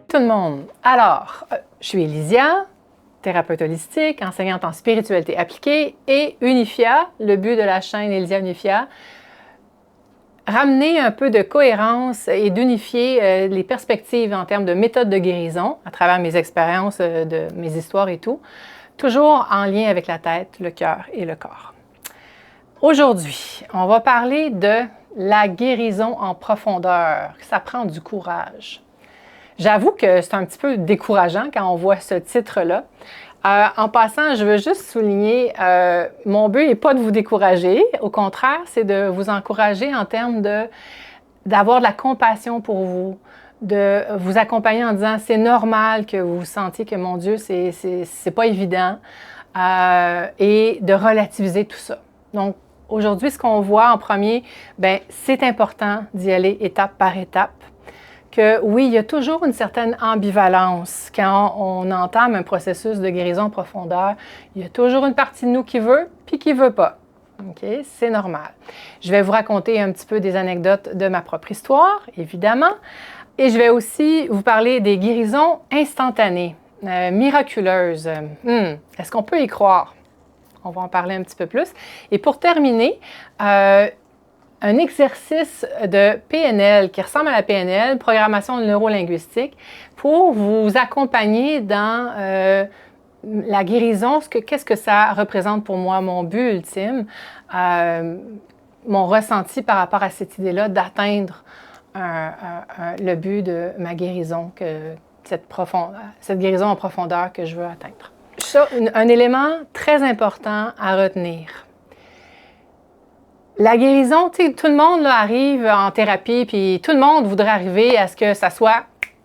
Tout le monde. Alors, je suis Élysia, thérapeute holistique, enseignante en spiritualité appliquée et Unifia, le but de la chaîne Élysia Unifia, ramener un peu de cohérence et d'unifier les perspectives en termes de méthode de guérison à travers mes expériences, de mes histoires et tout, toujours en lien avec la tête, le cœur et le corps. Aujourd'hui, on va parler de la guérison en profondeur. Ça prend du courage. J'avoue que c'est un petit peu décourageant quand on voit ce titre-là. En passant, je veux juste souligner, mon but n'est pas de vous décourager. Au contraire, c'est de vous encourager en termes d'avoir de la compassion pour vous, de vous accompagner en disant c'est normal que vous sentiez que, mon Dieu, c'est pas évident, et de relativiser tout ça. Donc, aujourd'hui, ce qu'on voit en premier, bien, c'est important d'y aller étape par étape. Que oui, il y a toujours une certaine ambivalence quand on entame un processus de guérison en profondeur. Il y a toujours une partie de nous qui veut, puis qui ne veut pas. OK? C'est normal. Je vais vous raconter un petit peu des anecdotes de ma propre histoire, évidemment. Et je vais aussi vous parler des guérisons instantanées, miraculeuses. Est-ce qu'on peut y croire? On va en parler un petit peu plus. Et pour terminer, un exercice de PNL qui ressemble à la PNL, programmation neurolinguistique, pour vous accompagner dans la guérison, qu'est-ce que ça représente pour moi, mon but ultime, mon ressenti par rapport à cette idée-là d'atteindre le but de ma guérison, cette guérison en profondeur que je veux atteindre. Ça, un élément très important à retenir. La guérison, tu sais, tout le monde là, arrive en thérapie, puis tout le monde voudrait arriver à ce que ça soit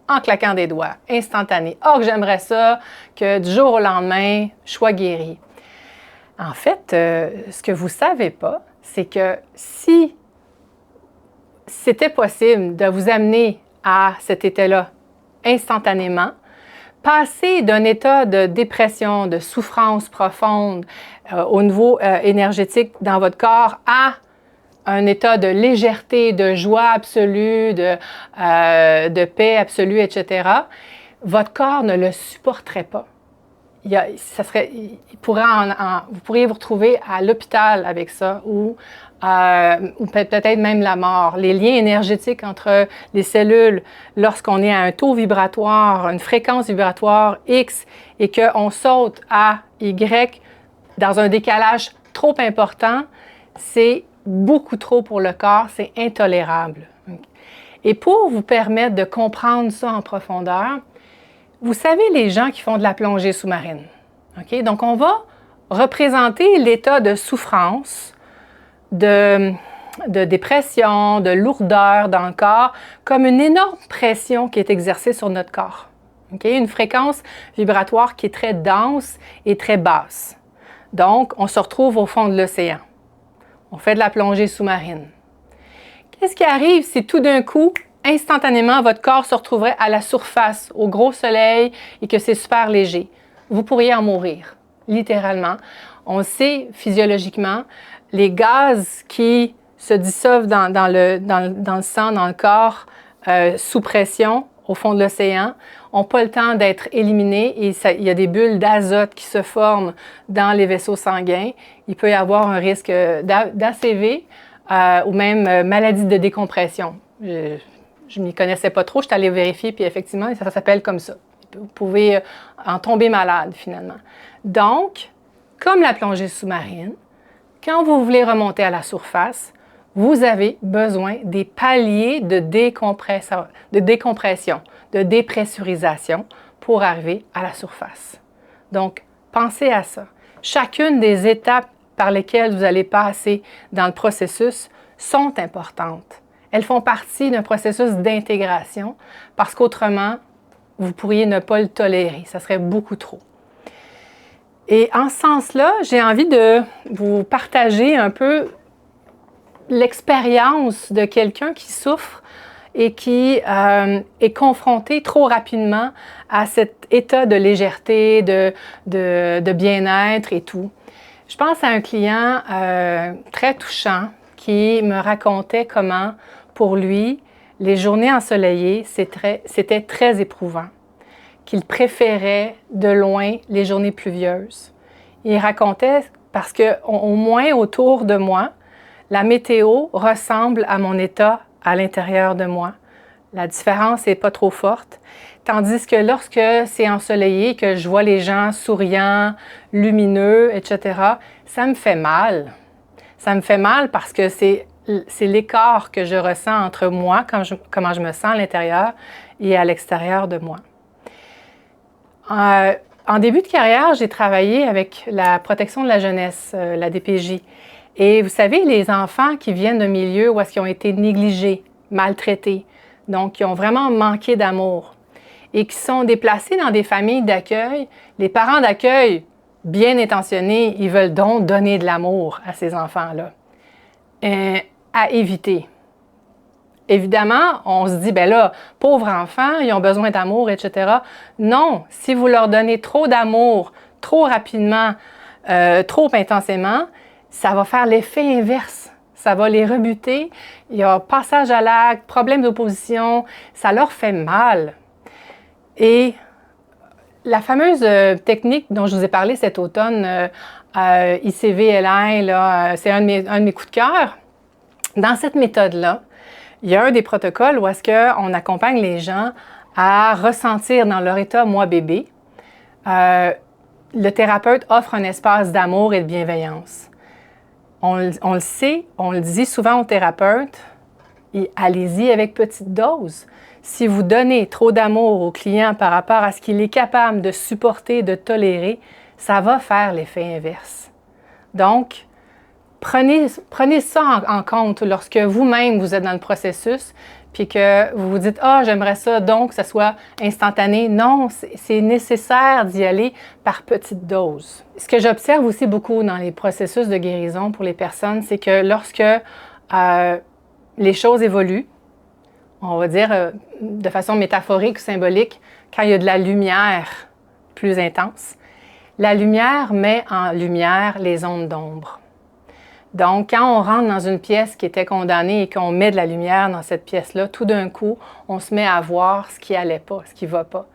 en claquant des doigts, instantané. « Oh, que j'aimerais ça, que du jour au lendemain, je sois guérie. » En fait, ce que vous ne savez pas, c'est que si c'était possible de vous amener à cet état-là instantanément, passer d'un état de dépression, de souffrance profonde au niveau énergétique dans votre corps à un état de légèreté, de joie absolue, de paix absolue, etc., votre corps ne le supporterait pas. Vous pourriez vous retrouver à l'hôpital avec ça ou peut-être même la mort. Les liens énergétiques entre les cellules, lorsqu'on est à un taux vibratoire, une fréquence vibratoire X et qu'on saute à Y dans un décalage trop important, c'est beaucoup trop pour le corps, c'est intolérable. Et pour vous permettre de comprendre ça en profondeur, vous savez les gens qui font de la plongée sous-marine. Okay? Donc, on va représenter l'état de souffrance, de dépression, de lourdeur dans le corps, comme une énorme pression qui est exercée sur notre corps. Okay? Une fréquence vibratoire qui est très dense et très basse. Donc, on se retrouve au fond de l'océan. On fait de la plongée sous-marine. Qu'est-ce qui arrive si tout d'un coup, instantanément, votre corps se retrouverait à la surface, au gros soleil, et que c'est super léger? Vous pourriez en mourir, littéralement. On sait physiologiquement, les gaz qui se dissolvent dans le sang, dans le corps, sous pression, au fond de l'océan, n'ont pas le temps d'être éliminés et il y a des bulles d'azote qui se forment dans les vaisseaux sanguins. Il peut y avoir un risque d'ACV ou même maladie de décompression. Je ne m'y connaissais pas trop, je suis allée vérifier, puis effectivement, ça s'appelle comme ça. Vous pouvez en tomber malade, finalement. Donc, comme la plongée sous-marine, quand vous voulez remonter à la surface, vous avez besoin des paliers de décompression, de dépressurisation pour arriver à la surface. Donc, pensez à ça. Chacune des étapes par lesquelles vous allez passer dans le processus sont importantes. Elles font partie d'un processus d'intégration parce qu'autrement, vous pourriez ne pas le tolérer. Ça serait beaucoup trop. Et en ce sens-là, j'ai envie de vous partager un peu l'expérience de quelqu'un qui souffre et qui est confronté trop rapidement à cet état de légèreté, de bien-être et tout. Je pense à un client très touchant qui me racontait comment, pour lui, les journées ensoleillées, c'était très éprouvant, qu'il préférait de loin les journées pluvieuses. Il racontait parce qu'au moins autour de moi, la météo ressemble à mon état à l'intérieur de moi. La différence n'est pas trop forte. Tandis que lorsque c'est ensoleillé, que je vois les gens souriants, lumineux, etc., ça me fait mal. Ça me fait mal parce que c'est l'écart que je ressens entre moi, comment je me sens à l'intérieur et à l'extérieur de moi. En début de carrière, j'ai travaillé avec la protection de la jeunesse, la DPJ. Et vous savez, les enfants qui viennent d'un milieu où est-ce qu'ils ont été négligés, maltraités, donc qui ont vraiment manqué d'amour et qui sont déplacés dans des familles d'accueil, les parents d'accueil, bien intentionnés, ils veulent donc donner de l'amour à ces enfants-là. À éviter. Évidemment, on se dit, ben là, pauvres enfants, ils ont besoin d'amour, etc. Non, si vous leur donnez trop d'amour, trop rapidement, trop intensément, ça va faire l'effet inverse. Ça va les rebuter. Il y a passage à l'acte, problème d'opposition, ça leur fait mal. Et la fameuse technique dont je vous ai parlé cet automne, ICVLI, c'est un de mes coups de cœur. Dans cette méthode-là, il y a un des protocoles où est-ce qu'on accompagne les gens à ressentir dans leur état moi-bébé. Le thérapeute offre un espace d'amour et de bienveillance. On le sait, on le dit souvent aux thérapeutes, allez-y avec petite dose. Si vous donnez trop d'amour au client par rapport à ce qu'il est capable de supporter, de tolérer, ça va faire l'effet inverse. Donc, prenez ça en compte lorsque vous-même vous êtes dans le processus, puis que vous vous dites « Ah, j'aimerais ça, donc que ça soit instantané ». Non, c'est nécessaire d'y aller par petites doses. Ce que j'observe aussi beaucoup dans les processus de guérison pour les personnes, c'est que lorsque les choses évoluent, on va dire de façon métaphorique ou symbolique, quand il y a de la lumière plus intense, la lumière met en lumière les ondes d'ombre. Donc, quand on rentre dans une pièce qui était condamnée et qu'on met de la lumière dans cette pièce-là, tout d'un coup, on se met à voir ce qui n'allait pas, ce qui ne va pas.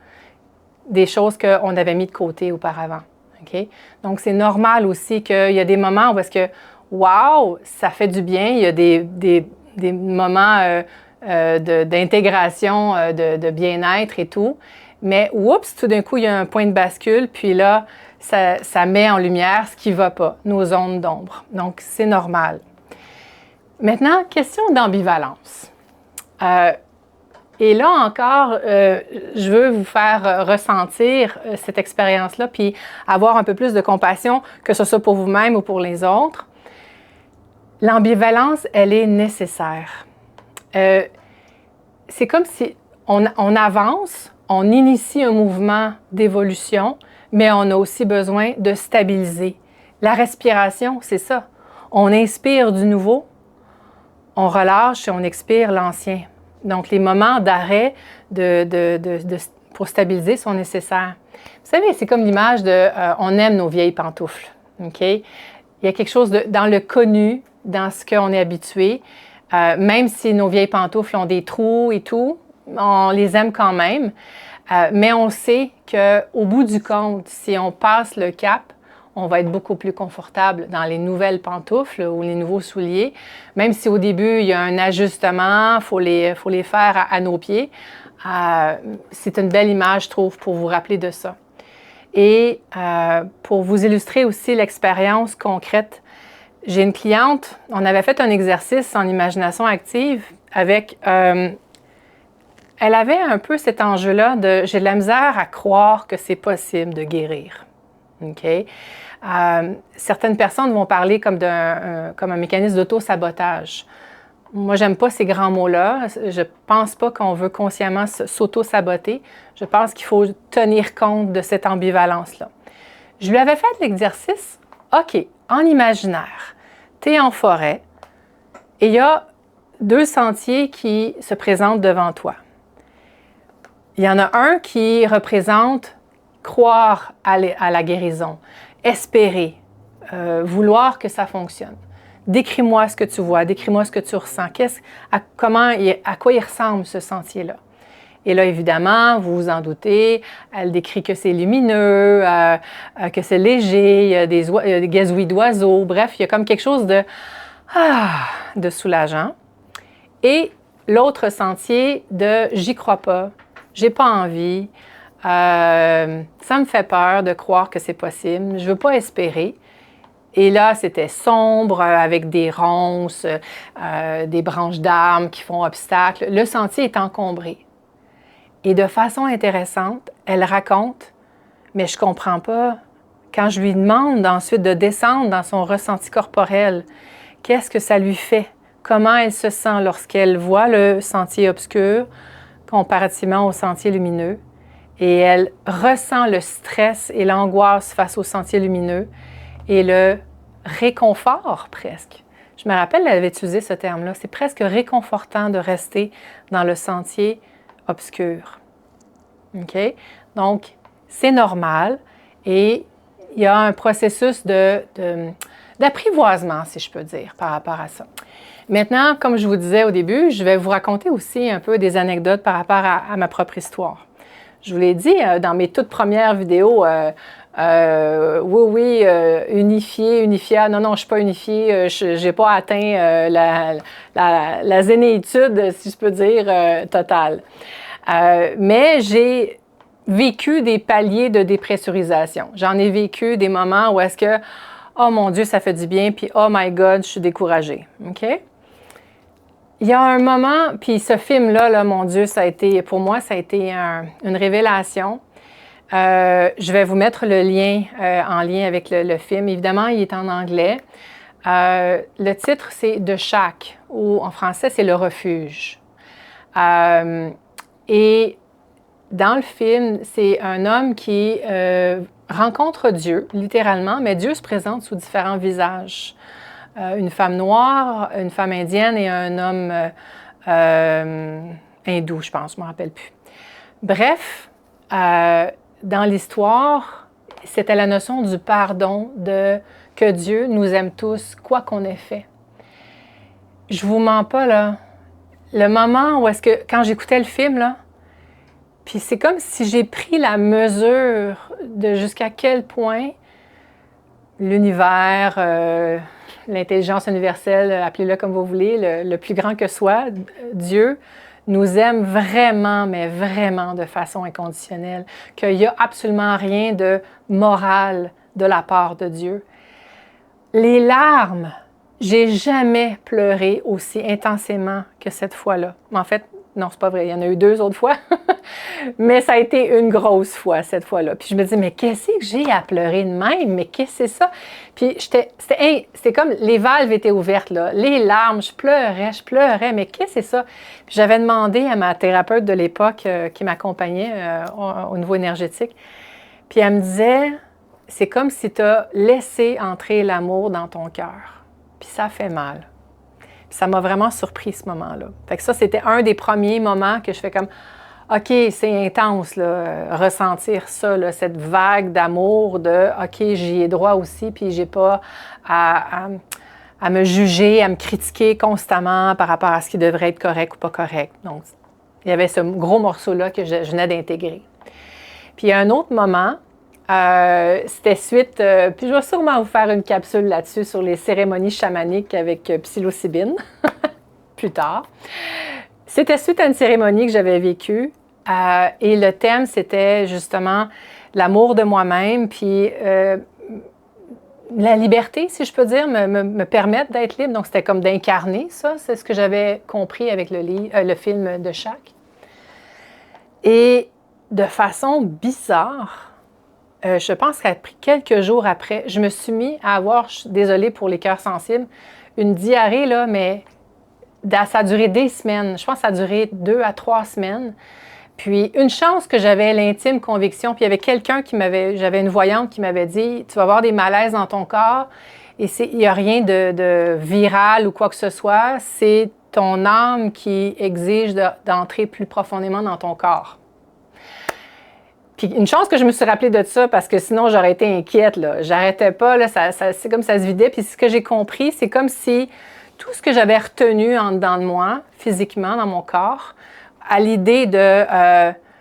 Des choses qu'on avait mis de côté auparavant. Okay? Donc, c'est normal aussi qu'il y a des moments où est-ce que, wow, ça fait du bien, il y a des moments d'intégration, de bien-être et tout. Mais, oups, tout d'un coup, il y a un point de bascule, puis là, ça met en lumière ce qui ne va pas, nos zones d'ombre. Donc, c'est normal. Maintenant, question d'ambivalence. Et là encore, je veux vous faire ressentir cette expérience-là, puis avoir un peu plus de compassion, que ce soit pour vous-même ou pour les autres. L'ambivalence, elle est nécessaire. C'est comme si on avance, on initie un mouvement d'évolution, mais on a aussi besoin de stabiliser. La respiration, c'est ça. On inspire du nouveau, on relâche et on expire l'ancien. Donc, les moments d'arrêt pour stabiliser sont nécessaires. Vous savez, c'est comme l'image de on aime nos vieilles pantoufles. Okay? Il y a quelque chose dans le connu, dans ce qu'on est habitué. Même si nos vieilles pantoufles ont des trous et tout, on les aime quand même. Mais on sait qu'au bout du compte, si on passe le cap, on va être beaucoup plus confortable dans les nouvelles pantoufles ou les nouveaux souliers. Même si au début, il y a un ajustement, il faut les faire à nos pieds. C'est une belle image, je trouve, pour vous rappeler de ça. Et pour vous illustrer aussi l'expérience concrète, j'ai une cliente, on avait fait un exercice en imagination active avec... elle avait un peu cet enjeu-là de « j'ai de la misère à croire que c'est possible de guérir ». Okay? Certaines personnes vont parler comme un mécanisme d'auto-sabotage. Moi, j'aime pas ces grands mots-là. Je pense pas qu'on veut consciemment s'auto-saboter. Je pense qu'il faut tenir compte de cette ambivalence-là. Je lui avais fait l'exercice, OK, en imaginaire, tu es en forêt et il y a 2 sentiers qui se présentent devant toi. Il y en a un qui représente croire à la guérison, espérer, vouloir que ça fonctionne. Décris-moi ce que tu vois, décris-moi ce que tu ressens. À quoi il ressemble ce sentier-là? Et là, évidemment, vous vous en doutez, elle décrit que c'est lumineux, que c'est léger, il y a des gazouillis d'oiseaux. Bref, il y a comme quelque chose de soulageant. Et l'autre sentier de j'y crois pas, j'ai pas envie, ça me fait peur de croire que c'est possible, je veux pas espérer. Et là, c'était sombre, avec des ronces, des branches d'arbres qui font obstacle. Le sentier est encombré. Et de façon intéressante, elle raconte, mais je comprends pas, quand je lui demande ensuite de descendre dans son ressenti corporel, qu'est-ce que ça lui fait? Comment elle se sent lorsqu'elle voit le sentier obscur comparativement au sentier lumineux? Et elle ressent le stress et l'angoisse face au sentier lumineux et le réconfort presque. Je me rappelle, elle avait utilisé ce terme-là. C'est presque réconfortant de rester dans le sentier obscur. OK? Donc, c'est normal et il y a un processus d'apprivoisement, si je peux dire, par rapport à ça. Maintenant, comme je vous disais au début, je vais vous raconter aussi un peu des anecdotes par rapport à ma propre histoire. Je vous l'ai dit dans mes toutes premières vidéos, unifiée. Non, je ne suis pas unifiée, je n'ai pas atteint la zénéitude, si je peux dire, totale. Mais j'ai vécu des paliers de dépressurisation. J'en ai vécu des moments où est-ce que, oh mon Dieu, ça fait du bien, puis oh my God, je suis découragée. OK? Il y a un moment, puis ce film-là, mon Dieu, pour moi, ça a été une révélation. Je vais vous mettre le lien en lien avec le film. Évidemment, il est en anglais. Le titre, c'est The Shack, ou en français, c'est Le Refuge. Et dans le film, c'est un homme qui rencontre Dieu, littéralement, mais Dieu se présente sous différents visages. Une femme noire, une femme indienne et un homme hindou, je pense, je ne me rappelle plus. Bref, dans l'histoire, c'était la notion du pardon, que Dieu nous aime tous, quoi qu'on ait fait. Je vous mens pas, là. Le moment où est-ce que, quand j'écoutais le film, là, puis c'est comme si j'ai pris la mesure de jusqu'à quel point l'univers, l'intelligence universelle, appelez-le comme vous voulez, le plus grand que soit, Dieu, nous aime vraiment, mais vraiment de façon inconditionnelle, qu'il n'y a absolument rien de moral de la part de Dieu. Les larmes, j'ai jamais pleuré aussi intensément que cette fois-là. En fait, non, c'est pas vrai, il y en a eu 2 autres fois, mais ça a été une grosse fois, cette fois-là. Puis je me dis, mais qu'est-ce que j'ai à pleurer de même? Mais qu'est-ce que c'est ça? Puis c'était comme, les valves étaient ouvertes, là. Les larmes, je pleurais, mais qu'est-ce que c'est ça? Puis j'avais demandé à ma thérapeute de l'époque qui m'accompagnait au niveau énergétique, puis elle me disait, c'est comme si tu as laissé entrer l'amour dans ton cœur. Puis ça fait mal. Puis ça m'a vraiment surpris ce moment-là. Fait que ça, c'était un des premiers moments que je fais comme, OK, c'est intense, là, ressentir ça, là, cette vague d'amour de, OK, j'y ai droit aussi, puis j'ai pas à me juger, à me critiquer constamment par rapport à ce qui devrait être correct ou pas correct. Donc, il y avait ce gros morceau-là que je venais d'intégrer. Puis il y a un autre moment, c'était suite, puis je vais sûrement vous faire une capsule là-dessus sur les cérémonies chamaniques avec psilocybine, plus tard. C'était suite à une cérémonie que j'avais vécue et le thème, c'était justement l'amour de moi-même, puis la liberté, si je peux dire, me permettre d'être libre. Donc, c'était comme d'incarner ça, c'est ce que j'avais compris avec le film de Shack. Et de façon bizarre, je pense qu'après quelques jours après, je me suis mis à avoir, désolée pour les cœurs sensibles, une diarrhée, là, mais ça a duré des semaines. Je pense que ça a duré 2 à 3 semaines. Puis, une chance que j'avais l'intime conviction, puis il y avait quelqu'un j'avais une voyante qui m'avait dit, tu vas avoir des malaises dans ton corps, et il n'y a rien de viral ou quoi que ce soit, c'est ton âme qui exige d'entrer plus profondément dans ton corps. Puis une chance que je me suis rappelée de ça parce que sinon j'aurais été inquiète, là. J'arrêtais pas, là, c'est comme ça se vidait. Puis ce que j'ai compris, c'est comme si tout ce que j'avais retenu en dedans de moi, physiquement, dans mon corps, à l'idée de...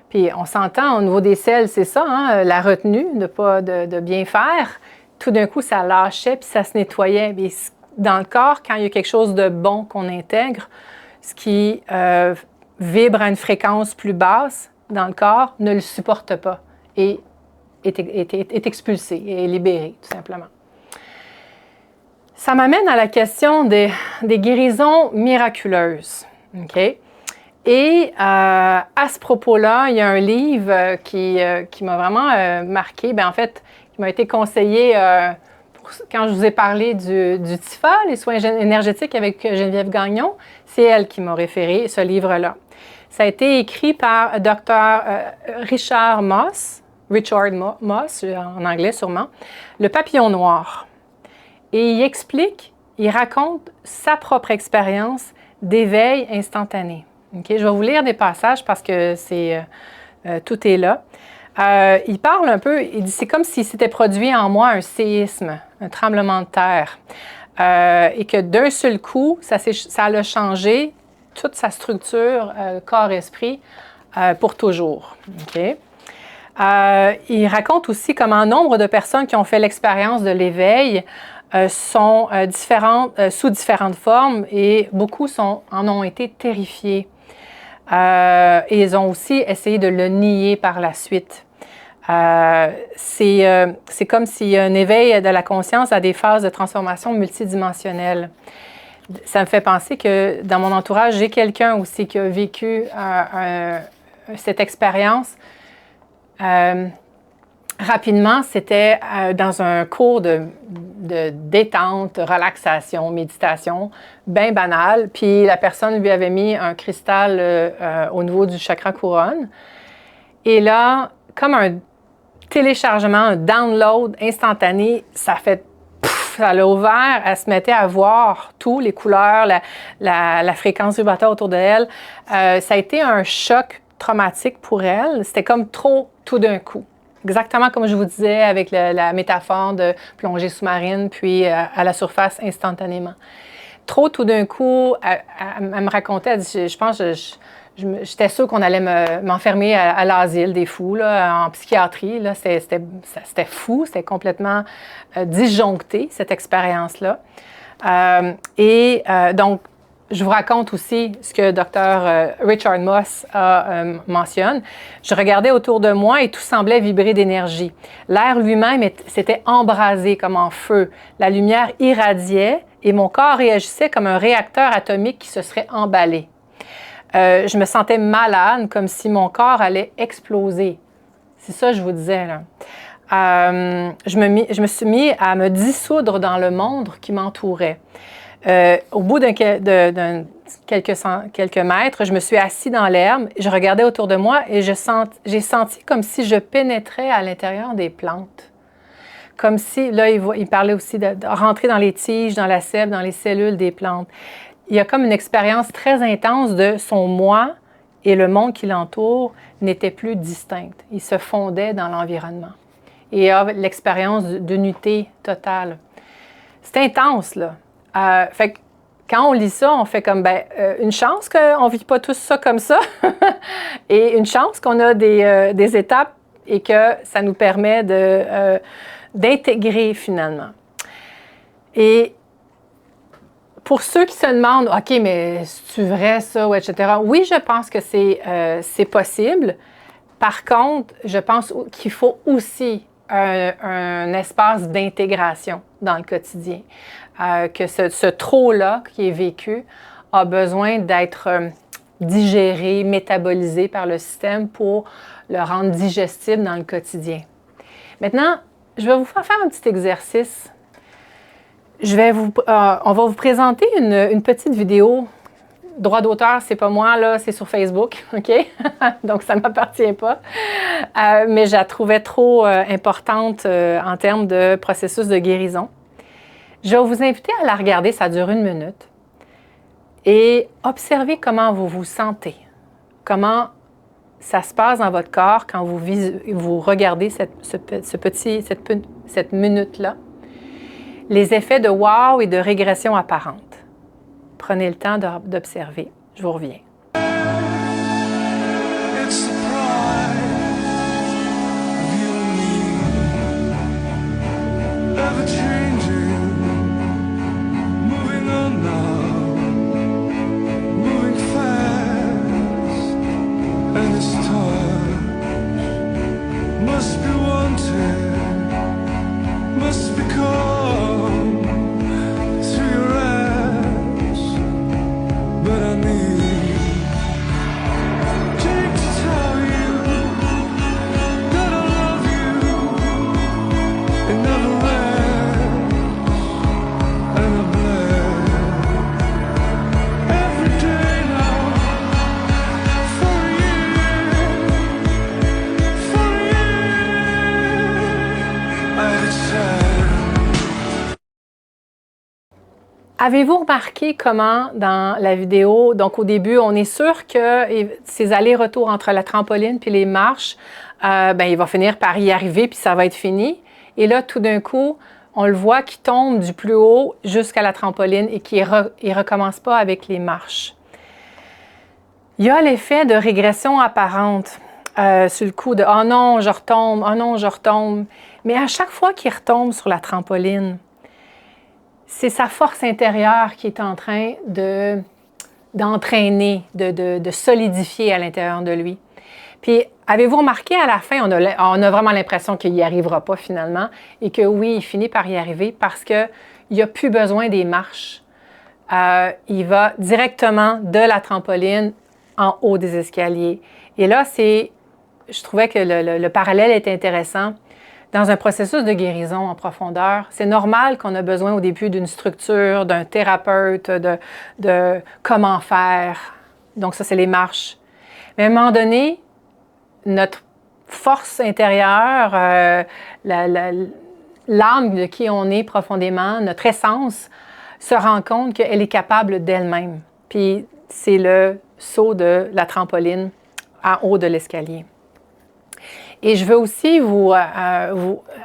puis on s'entend au niveau des selles, c'est ça, hein, la retenue, de bien faire. Tout d'un coup, ça lâchait puis ça se nettoyait. Puis dans le corps, quand il y a quelque chose de bon qu'on intègre, ce qui vibre à une fréquence plus basse dans le corps ne le supporte pas et est expulsé, est libéré, tout simplement. Ça m'amène à la question des guérisons miraculeuses. Okay? Et à ce propos-là, il y a un livre qui m'a vraiment marqué. Bien, en fait, qui m'a été conseillé quand je vous ai parlé du TIFA, les soins énergétiques avec Geneviève Gagnon. C'est elle qui m'a référé ce livre-là. Ça a été écrit par Dr. Richard Moss, en anglais sûrement, Le papillon noir. Et il explique, il raconte sa propre expérience d'éveil instantané. Okay? Je vais vous lire des passages parce que tout est là. Il parle un peu, il dit c'est comme s'il s'était produit en moi un séisme, un tremblement de terre. Et que d'un seul coup, ça a changé toute sa structure, corps-esprit, pour toujours. Okay? Il raconte aussi comment nombre de personnes qui ont fait l'expérience de l'éveil sont sous différentes formes et beaucoup en ont été terrifiés. Et ils ont aussi essayé de le nier par la suite. C'est comme s'il y a un éveil de la conscience à des phases de transformation multidimensionnelles. Ça me fait penser que dans mon entourage, j'ai quelqu'un aussi qui a vécu cette expérience. Rapidement, c'était dans un cours de détente, relaxation, méditation, bien banal. Puis la personne lui avait mis un cristal au niveau du chakra couronne. Et là, comme un téléchargement, un download instantané, ça l'a ouvert, elle se mettait à voir tout, les couleurs, la fréquence vibratoire autour de elle. Ça a été un choc traumatique pour elle. C'était comme trop tout d'un coup. Exactement comme je vous disais avec la métaphore de plongée sous-marine, puis à la surface instantanément. Trop tout d'un coup, elle me racontait, elle dit, je pense, j'étais sûre qu'on allait m'enfermer à l'asile des fous, là, en psychiatrie. Là, c'était fou, c'était complètement disjoncté, cette expérience-là. Donc, je vous raconte aussi ce que Dr. Richard Moss mentionne. Je regardais autour de moi et tout semblait vibrer d'énergie. L'air lui-même s'était embrasé comme en feu. La lumière irradiait et mon corps réagissait comme un réacteur atomique qui se serait emballé. Je me sentais malade, comme si mon corps allait exploser. C'est ça que je vous disais, là. Je me suis mis à me dissoudre dans le monde qui m'entourait. Au bout de quelques mètres, je me suis assis dans l'herbe, je regardais autour de moi et j'ai senti comme si je pénétrais à l'intérieur des plantes. Comme si, là, il parlait aussi de rentrer dans les tiges, dans la sève, dans les cellules des plantes. Il y a comme une expérience très intense de son moi et le monde qui l'entoure n'étaient plus distincts. Ils se fondaient dans l'environnement. Et il y a l'expérience d'unité totale. C'est intense, là. Fait que quand on lit ça, on fait comme, une chance qu'on ne vit pas tous ça comme ça et une chance qu'on a des étapes et que ça nous permet d'intégrer finalement. Et pour ceux qui se demandent, OK, mais c'est-tu vrai ça, ou etc. Oui, je pense que c'est possible. Par contre, je pense qu'il faut aussi un espace d'intégration dans le quotidien. Que ce trop-là qui est vécu a besoin d'être digéré, métabolisé par le système pour le rendre digestible dans le quotidien. Maintenant, je vais vous faire un petit exercice. On va vous présenter une petite vidéo. Droit d'auteur, c'est pas moi, là, c'est sur Facebook, OK? Donc, ça ne m'appartient pas. Mais je la trouvais trop importante en termes de processus de guérison. Je vais vous inviter à la regarder, ça dure 1 minute, et observez comment vous vous sentez, comment ça se passe dans votre corps quand vous regardez cette minute-là. Les effets de wow et de régression apparente. Prenez le temps d'observer. Je vous reviens. Avez-vous remarqué comment dans la vidéo, donc au début, on est sûr que ces allers-retours entre la trampoline puis les marches, il va finir par y arriver puis ça va être fini. Et là, tout d'un coup, on le voit qui tombe du plus haut jusqu'à la trampoline et qui ne recommence pas avec les marches. Il y a l'effet de régression apparente sur le coup de « Oh non, je retombe, oh non, je retombe ». Mais à chaque fois qu'il retombe sur la trampoline, c'est sa force intérieure qui est en train d'entraîner, de solidifier à l'intérieur de lui. Puis, avez-vous remarqué, à la fin, on a vraiment l'impression qu'il n'y arrivera pas finalement et que oui, il finit par y arriver parce qu'il n'y a plus besoin des marches. Il va directement de la trampoline en haut des escaliers. Et là, je trouvais que le parallèle est intéressant. Dans un processus de guérison en profondeur, c'est normal qu'on a besoin au début d'une structure, d'un thérapeute, de comment faire. Donc ça, c'est les marches. Mais à un moment donné, notre force intérieure, l'âme de qui on est profondément, notre essence, se rend compte qu'elle est capable d'elle-même. Puis c'est le saut de la trampoline en haut de l'escalier. Et je veux aussi vous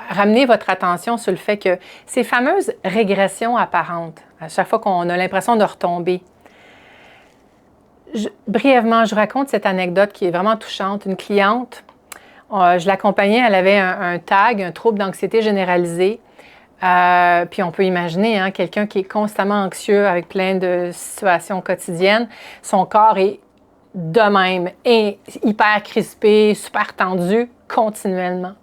ramener votre attention sur le fait que ces fameuses régressions apparentes, à chaque fois qu'on a l'impression de retomber, brièvement, je raconte cette anecdote qui est vraiment touchante. Une cliente, je l'accompagnais, elle avait un TAG, un trouble d'anxiété généralisée. Puis on peut imaginer quelqu'un qui est constamment anxieux avec plein de situations quotidiennes. Son corps est de même, hyper crispé, super tendu, continuellement.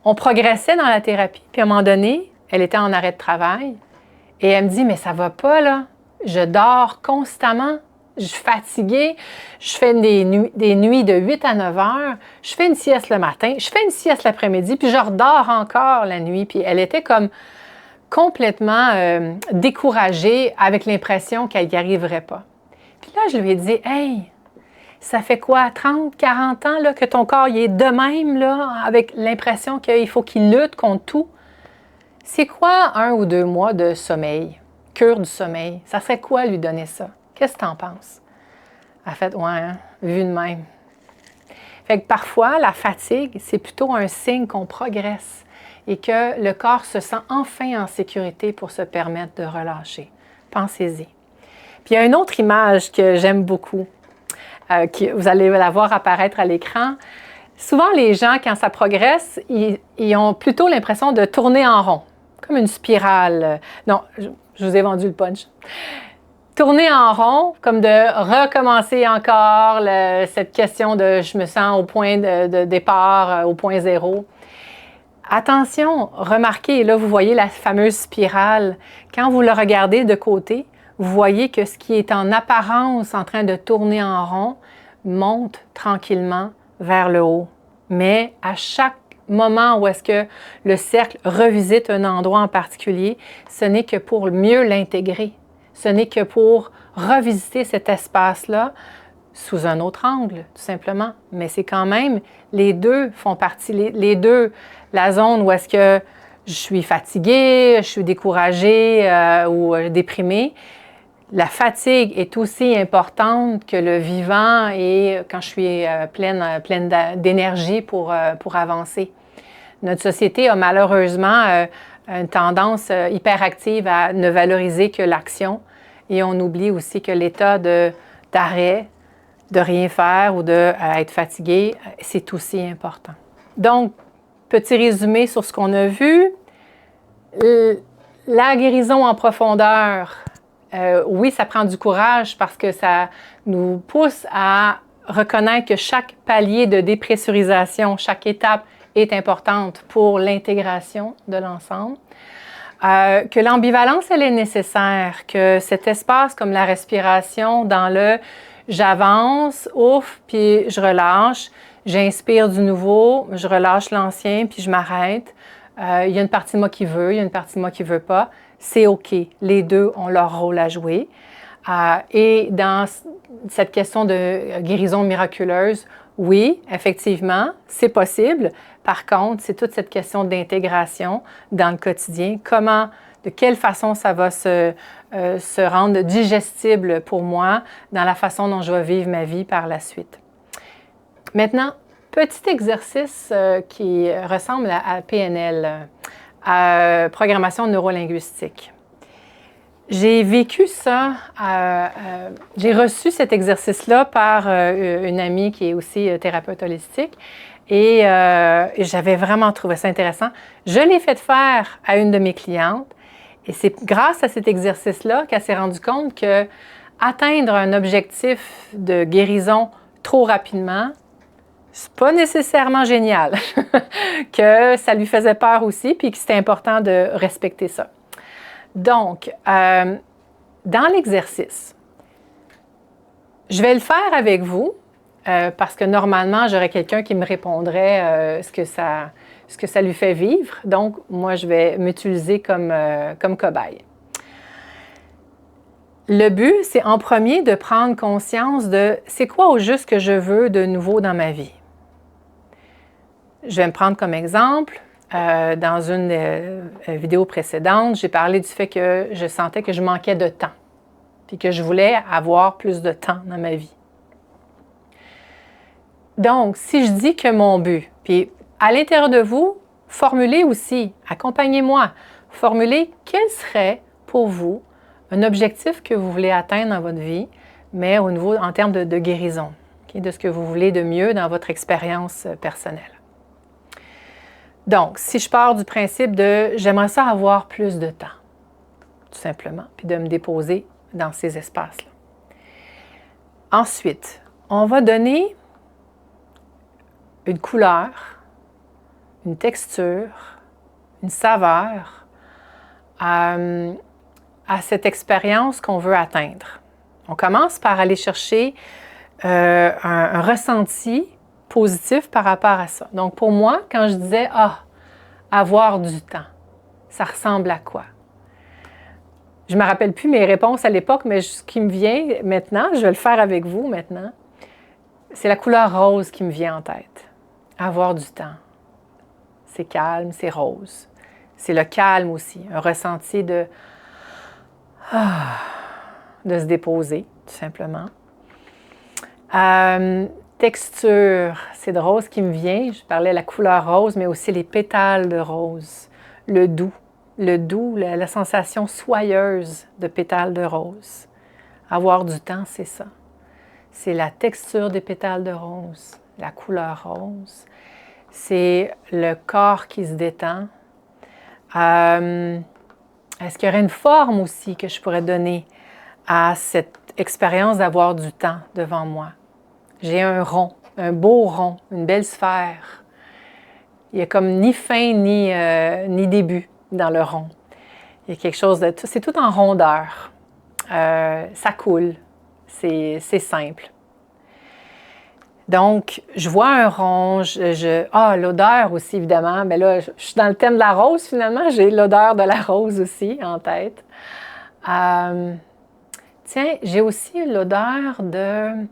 On progressait dans la thérapie, puis à un moment donné, elle était en arrêt de travail, et elle me dit « Mais ça va pas, là, je dors constamment, je suis fatiguée, je fais des nuits de 8 à 9 heures, je fais une sieste le matin, je fais une sieste l'après-midi, puis je redors encore la nuit. » Puis elle était comme complètement découragée avec l'impression qu'elle n'y arriverait pas. Puis là, je lui ai dit « Hey, ça fait quoi, 30, 40 ans là, que ton corps il est de même, là, avec l'impression qu'il faut qu'il lutte contre tout? C'est quoi 1 ou 2 mois de sommeil, cure du sommeil? Ça serait quoi lui donner ça? Qu'est-ce que tu en penses? » Elle a fait « Ouais, vu de même. » Fait que parfois, la fatigue, c'est plutôt un signe qu'on progresse et que le corps se sent enfin en sécurité pour se permettre de relâcher. Pensez-y. Puis il y a une autre image que j'aime beaucoup, vous allez la voir apparaître à l'écran. Souvent, les gens, quand ça progresse, ils ont plutôt l'impression de tourner en rond, comme une spirale. Non, je vous ai vendu le punch. Tourner en rond, comme de recommencer encore cette question de « je me sens au point de départ, au point zéro ». Attention, remarquez, là, vous voyez la fameuse spirale. Quand vous le regardez de côté, vous voyez que ce qui est en apparence en train de tourner en rond monte tranquillement vers le haut. Mais à chaque moment où est-ce que le cercle revisite un endroit en particulier, ce n'est que pour mieux l'intégrer. Ce n'est que pour revisiter cet espace-là sous un autre angle, tout simplement. Mais c'est quand même, les deux font partie, les deux, la zone où est-ce que je suis fatiguée, je suis découragée ou déprimée, La fatigue est aussi importante que le vivant et quand je suis pleine d'énergie pour avancer. Notre société a malheureusement une tendance hyperactive à ne valoriser que l'action et on oublie aussi que l'état d'arrêt, de rien faire ou d'être fatigué, c'est aussi important. Donc, petit résumé sur ce qu'on a vu. La guérison en profondeur, oui, ça prend du courage parce que ça nous pousse à reconnaître que chaque palier de dépressurisation, chaque étape est importante pour l'intégration de l'ensemble. Que l'ambivalence, elle est nécessaire, que cet espace comme la respiration dans le j'avance, ouf, puis je relâche, j'inspire du nouveau, je relâche l'ancien, puis je m'arrête. Il y a une partie de moi qui veut, il y a une partie de moi qui ne veut pas. C'est OK. Les deux ont leur rôle à jouer. Et dans cette question de guérison miraculeuse, oui, effectivement, c'est possible. Par contre, c'est toute cette question d'intégration dans le quotidien. Comment, de quelle façon ça va se rendre digestible pour moi dans la façon dont je vais vivre ma vie par la suite. Maintenant, petit exercice qui ressemble à PNL, à programmation neurolinguistique. J'ai vécu ça, j'ai reçu cet exercice-là par une amie qui est aussi thérapeute holistique et j'avais vraiment trouvé ça intéressant. Je l'ai fait faire à une de mes clientes et c'est grâce à cet exercice-là qu'elle s'est rendue compte que atteindre un objectif de guérison trop rapidement, c'est pas nécessairement génial, que ça lui faisait peur aussi puis que c'était important de respecter ça. Donc, dans l'exercice, je vais le faire avec vous parce que normalement, j'aurais quelqu'un qui me répondrait ce que ça lui fait vivre. Donc, moi, je vais m'utiliser comme cobaye. Le but, c'est en premier de prendre conscience de c'est quoi au juste que je veux de nouveau dans ma vie. Je vais me prendre comme exemple. Dans une vidéo précédente, j'ai parlé du fait que je sentais que je manquais de temps, puis que je voulais avoir plus de temps dans ma vie. Donc, si je dis que mon but, puis à l'intérieur de vous, formulez aussi, accompagnez-moi, formulez quel serait pour vous un objectif que vous voulez atteindre dans votre vie, mais au niveau, en termes de guérison, okay, de ce que vous voulez de mieux dans votre expérience personnelle. Donc, si je pars du principe de « j'aimerais ça avoir plus de temps », tout simplement, puis de me déposer dans ces espaces-là. Ensuite, on va donner une couleur, une texture, une saveur à cette expérience qu'on veut atteindre. On commence par aller chercher un ressenti positif par rapport à ça. Donc, pour moi, quand je disais « Ah, avoir du temps », ça ressemble à quoi? Je ne me rappelle plus mes réponses à l'époque, mais ce qui me vient maintenant, je vais le faire avec vous maintenant, c'est la couleur rose qui me vient en tête. Avoir du temps. C'est calme, c'est rose. C'est le calme aussi, un ressenti de se déposer, tout simplement. Texture, c'est de rose qui me vient. Je parlais de la couleur rose, mais aussi les pétales de rose. Le doux, la sensation soyeuse de pétales de rose. Avoir du temps, c'est ça. C'est la texture des pétales de rose, la couleur rose. C'est le corps qui se détend. Est-ce qu'il y aurait une forme aussi que je pourrais donner à cette expérience d'avoir du temps devant moi? J'ai un rond, un beau rond, une belle sphère. Il n'y a comme ni fin ni début dans le rond. Il y a quelque chose de... C'est tout en rondeur. Ça coule. C'est simple. Donc, je vois un rond. L'odeur aussi, évidemment. Mais là, je suis dans le thème de la rose, finalement. J'ai l'odeur de la rose aussi en tête. Tiens, j'ai aussi l'odeur de...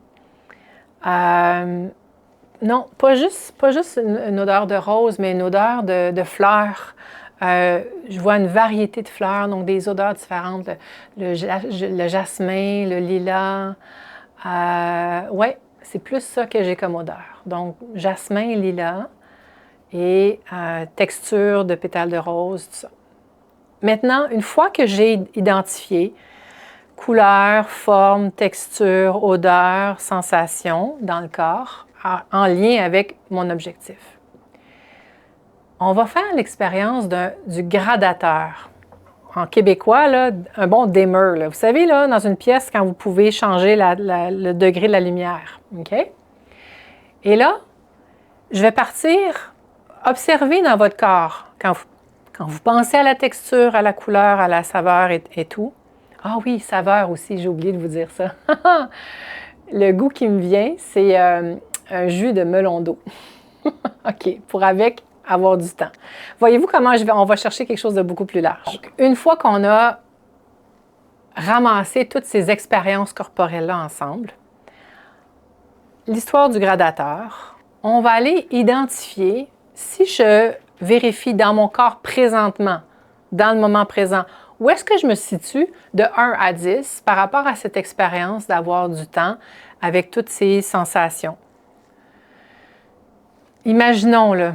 non, pas juste une odeur de rose, mais une odeur de fleurs Je vois une variété de fleurs, donc des odeurs différentes. Le jasmin, le lilas. Ouais, c'est plus ça que j'ai comme odeur. Donc, jasmin, lilas et texture de pétales de rose, tout ça. Maintenant, une fois que j'ai identifié couleur, forme, texture, odeur, sensation dans le corps, en lien avec mon objectif, on va faire l'expérience du gradateur. En québécois, là, un bon dimmer. Là. Vous savez, là, dans une pièce, quand vous pouvez changer le degré de la lumière. OK? Et là, je vais partir observer dans votre corps, quand vous pensez à la texture, à la couleur, à la saveur et tout. Ah oui, saveur aussi, j'ai oublié de vous dire ça. Le goût qui me vient, c'est un jus de melon d'eau. OK, pour avoir du temps. Voyez-vous comment on va chercher quelque chose de beaucoup plus large. Donc, une fois qu'on a ramassé toutes ces expériences corporelles-là ensemble, l'histoire du gradateur, on va aller identifier, si je vérifie dans mon corps présentement, dans le moment présent, où est-ce que je me situe de 1 à 10 par rapport à cette expérience d'avoir du temps avec toutes ces sensations. Imaginons, là,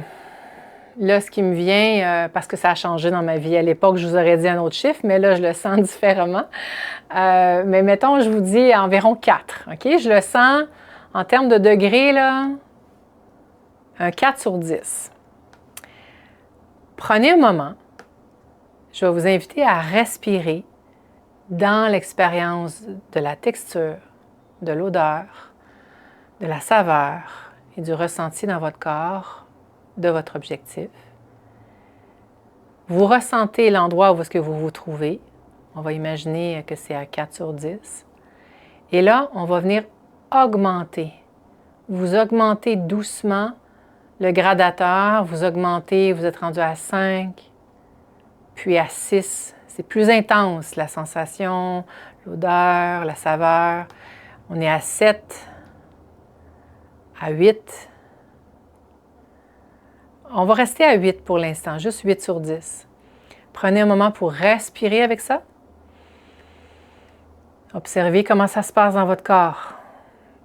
ce qui me vient, parce que ça a changé dans ma vie. À l'époque, je vous aurais dit un autre chiffre, mais là, je le sens différemment. Mais mettons, je vous dis environ 4. OK? Je le sens, en termes de degrés, là, un 4 sur 10. Prenez un moment. Je vais vous inviter à respirer dans l'expérience de la texture, de l'odeur, de la saveur et du ressenti dans votre corps de votre objectif. Vous ressentez l'endroit où est-ce que vous vous trouvez. On va imaginer que c'est à 4 sur 10. Et là, on va venir augmenter. Vous augmentez doucement le gradateur, vous augmentez, vous êtes rendu à 5, puis à 6. C'est plus intense, la sensation, l'odeur, la saveur. On est à 7, à 8. On va rester à 8 pour l'instant, juste 8 sur 10. Prenez un moment pour respirer avec ça. Observez comment ça se passe dans votre corps.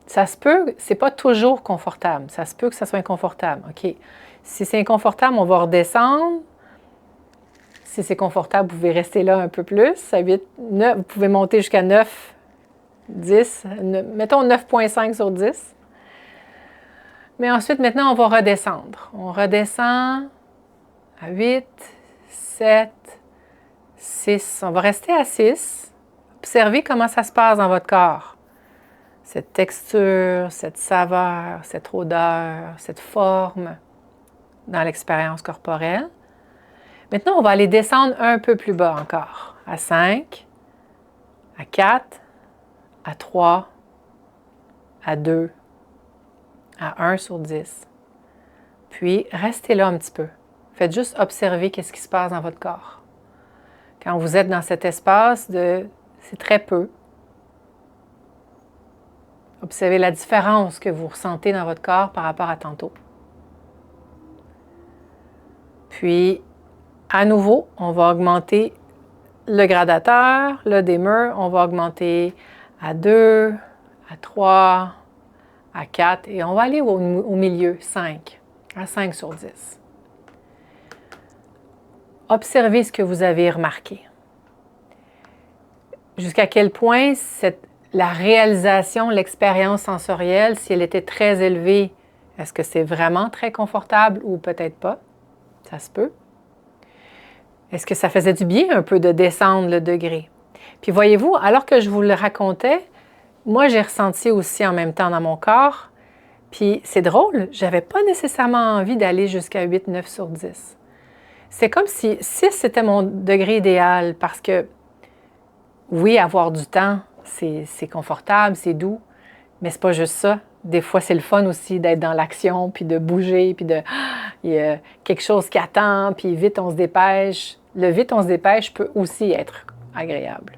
Ça se peut, c'est pas toujours confortable. Ça se peut que ça soit inconfortable. OK. Si c'est inconfortable, on va redescendre. Si c'est confortable, vous pouvez rester là un peu plus. À 8, 9, vous pouvez monter jusqu'à 9, 10. Mettons 9,5 sur 10. Mais ensuite, maintenant, on va redescendre. On redescend à 8, 7, 6. On va rester à 6. Observez comment ça se passe dans votre corps. Cette texture, cette saveur, cette odeur, cette forme dans l'expérience corporelle. Maintenant, on va aller descendre un peu plus bas encore. À 5, à 4, à 3, à 2, à 1 sur 10. Puis, restez là un petit peu. Faites juste observer qu'est-ce qui se passe dans votre corps. Quand vous êtes dans cet espace, c'est très peu. Observez la différence que vous ressentez dans votre corps par rapport à tantôt. Puis, à nouveau, on va augmenter le gradateur, le dimmer. On va augmenter à 2, à 3, à 4 et on va aller au milieu, 5, à 5 sur 10. Observez ce que vous avez remarqué. Jusqu'à quel point la réalisation, l'expérience sensorielle, si elle était très élevée, est-ce que c'est vraiment très confortable ou peut-être pas? Ça se peut. Est-ce que ça faisait du bien un peu de descendre le degré? Puis voyez-vous, alors que je vous le racontais, moi j'ai ressenti aussi en même temps dans mon corps. Puis c'est drôle, j'avais pas nécessairement envie d'aller jusqu'à 8, 9 sur 10. C'est comme si 6 c'était mon degré idéal parce que oui, avoir du temps, c'est confortable, c'est doux, mais c'est pas juste ça. Des fois, c'est le fun aussi d'être dans l'action, puis de bouger, puis il y a quelque chose qui attend, puis vite on se dépêche. Le vite on se dépêche peut aussi être agréable.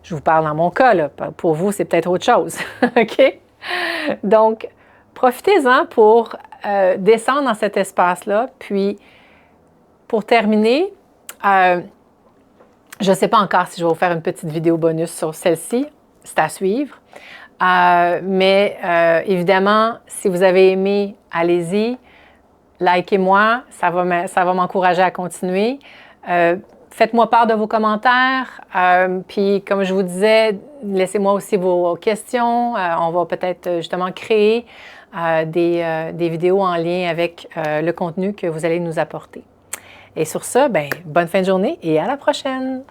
Je vous parle dans mon cas, là. Pour vous, c'est peut-être autre chose. OK? Donc, profitez-en pour descendre dans cet espace-là, puis pour terminer, je ne sais pas encore si je vais vous faire une petite vidéo bonus sur celle-ci. C'est à suivre. Mais évidemment, si vous avez aimé, allez-y. Likez-moi, ça va m'encourager à continuer. Faites-moi part de vos commentaires. Puis, comme je vous disais, laissez-moi aussi vos questions. On va peut-être justement créer des vidéos en lien avec le contenu que vous allez nous apporter. Et sur ça, ben, bonne fin de journée et à la prochaine!